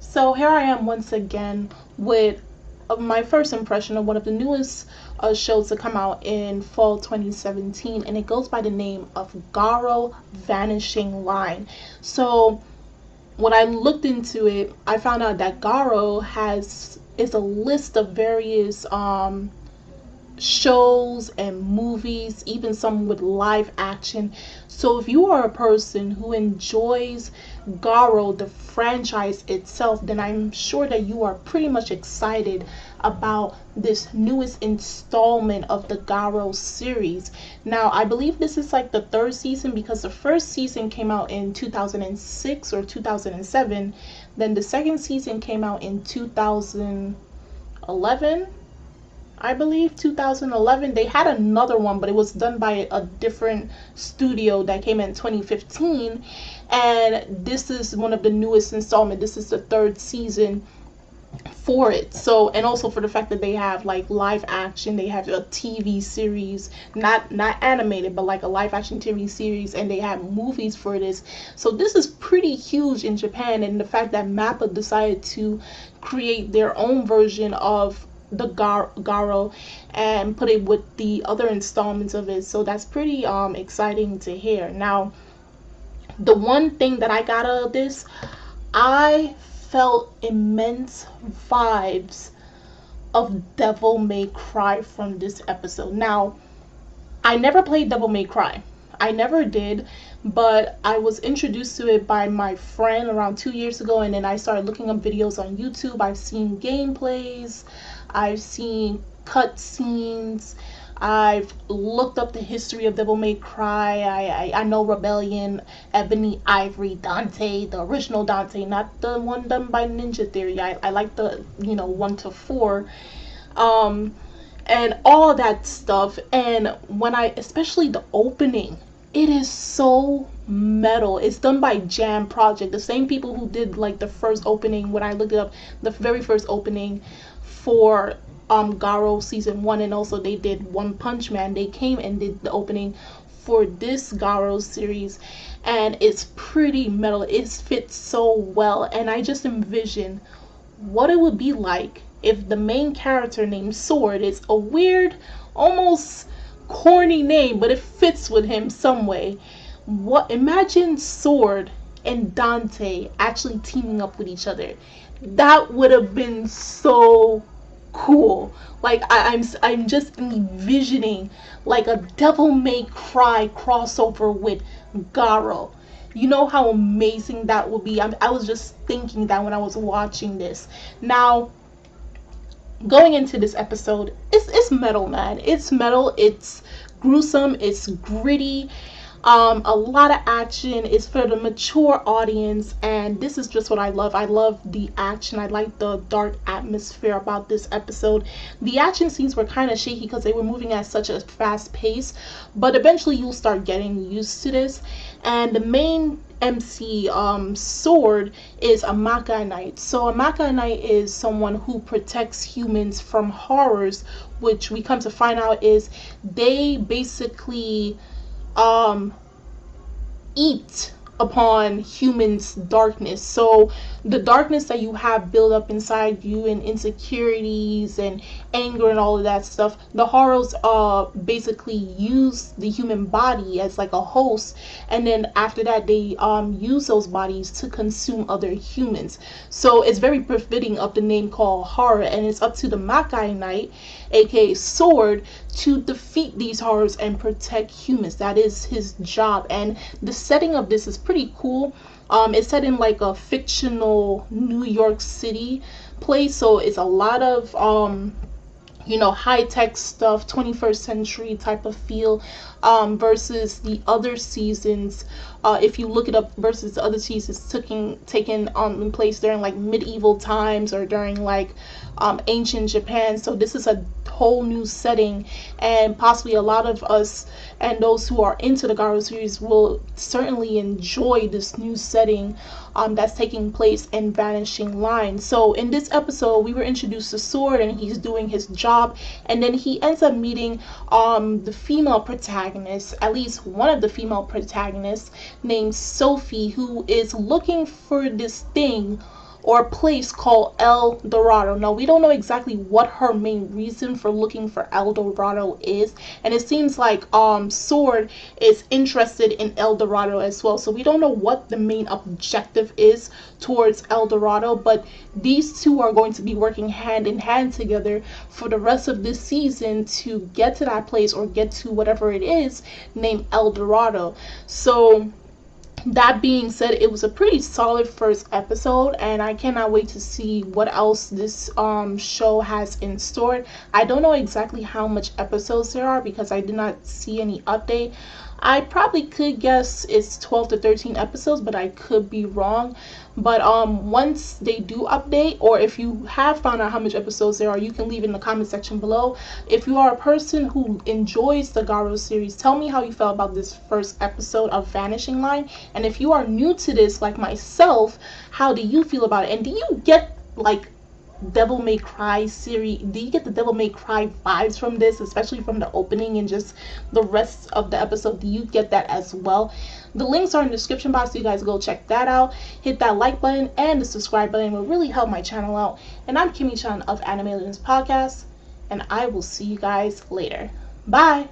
So here I am once again with my first impression of one of the newest shows to come out in fall 2017, and it goes by the name of Garo Vanishing Line. So when I looked into it, I found out that Garo is a list of various shows and movies, even some with live action. So if you are a person who enjoys Garo, the franchise itself, then I'm sure that you are pretty much excited about this newest installment of the Garo series. Now, I believe this is like the third season because the first season came out in 2006 or 2007. Then the second season came out in 2011. I believe 2011. They had another one, but it was done by a different studio that came in 2015. And this is one of the newest installment. This is the third season for it. So, and also for the fact that they have like live action, they have a TV series, not animated, but like a live action TV series, and they have movies for this. So this is pretty huge in Japan, and the fact that MAPPA decided to create their own version of the Garo and put it with the other installments of it, so that's pretty exciting to hear. Now, the one thing that I got out of this, I felt immense vibes of Devil May Cry from this episode. Now, I never played Devil May Cry. I never did, but I was introduced to it by my friend around 2 years ago, and then I started looking up videos on YouTube. I've seen gameplays, I've seen cutscenes, I've looked up the history of Devil May Cry. I know Rebellion, Ebony, Ivory, Dante, the original Dante, not the one done by Ninja Theory. I like the 1 to 4. And all that stuff. And especially the opening, it is so metal. It's done by Jam Project, the same people who did like the first opening. When I looked it up, the very first opening for Garo season 1, and also they did One Punch Man. They came and did the opening for this Garo series, and it's pretty metal. It fits so well, and I just envision what it would be like if the main character named Sword, is a weird, almost corny name, but it fits with him some way. Imagine Sword and Dante actually teaming up with each other. That would have been so cool. Like I'm just envisioning like a Devil May Cry crossover with Garo. You know how amazing that would be. I was just thinking that when I was watching this. Now, going into this episode, it's metal, man. It's metal. It's gruesome. It's gritty. A lot of action. Is for the mature audience, and this is just what I love. I love the action. I like the dark atmosphere about this episode. The action scenes were kind of shaky because they were moving at such a fast pace, but eventually you'll start getting used to this. And the main MC, Sword, is a Makai Knight. So a Makai Knight is someone who protects humans from horrors, which we come to find out is they basically eat upon humans' darkness. So the darkness that you have built up inside you, and insecurities and anger and all of that stuff, the horrors basically use the human body as like a host, and then after that they use those bodies to consume other humans. So it's very befitting of the name called horror, and it's up to the Makai Knight, aka Sword, to defeat these horrors and protect humans. That is his job, and the setting of this is pretty cool. It's set in like a fictional New York City place, so it's a lot of high-tech stuff, 21st century type of feel, versus the other seasons. If you look it up, versus the other seasons taken in place during like medieval times or during like ancient Japan. So this is a whole new setting, and possibly a lot of us and those who are into the Garo series will certainly enjoy this new setting that's taking place in Vanishing Line. So in this episode, we were introduced to Sword, and he's doing his job, and then he ends up meeting the female protagonist, at least one of the female protagonists, named Sophie, who is looking for this thing or place called El Dorado. Now, we don't know exactly what her main reason for looking for El Dorado is, and it seems like Sword is interested in El Dorado as well. So we don't know what the main objective is towards El Dorado, but these two are going to be working hand in hand together for the rest of this season to get to that place, or get to whatever it is named El Dorado. So that being said, it was a pretty solid first episode, and I cannot wait to see what else this show has in store. I don't know exactly how much episodes there are because I did not see any update. I probably could guess it's 12 to 13 episodes, but I could be wrong. But once they do update, or if you have found out how much episodes there are, you can leave in the comment section below. If you are a person who enjoys the Garo series, tell me how you felt about this first episode of Vanishing Line. And if you are new to this like myself, how do you feel about it? And do you get like Devil May Cry series? Do you get the Devil May Cry vibes from this, especially from the opening and just the rest of the episode? Do you get that as well? The links are in the description box, so you guys go check that out. Hit that like button and the subscribe button. It will really help my channel out. And I'm Kimmy Chan of Anime Legends Podcast, and I will see you guys later. Bye.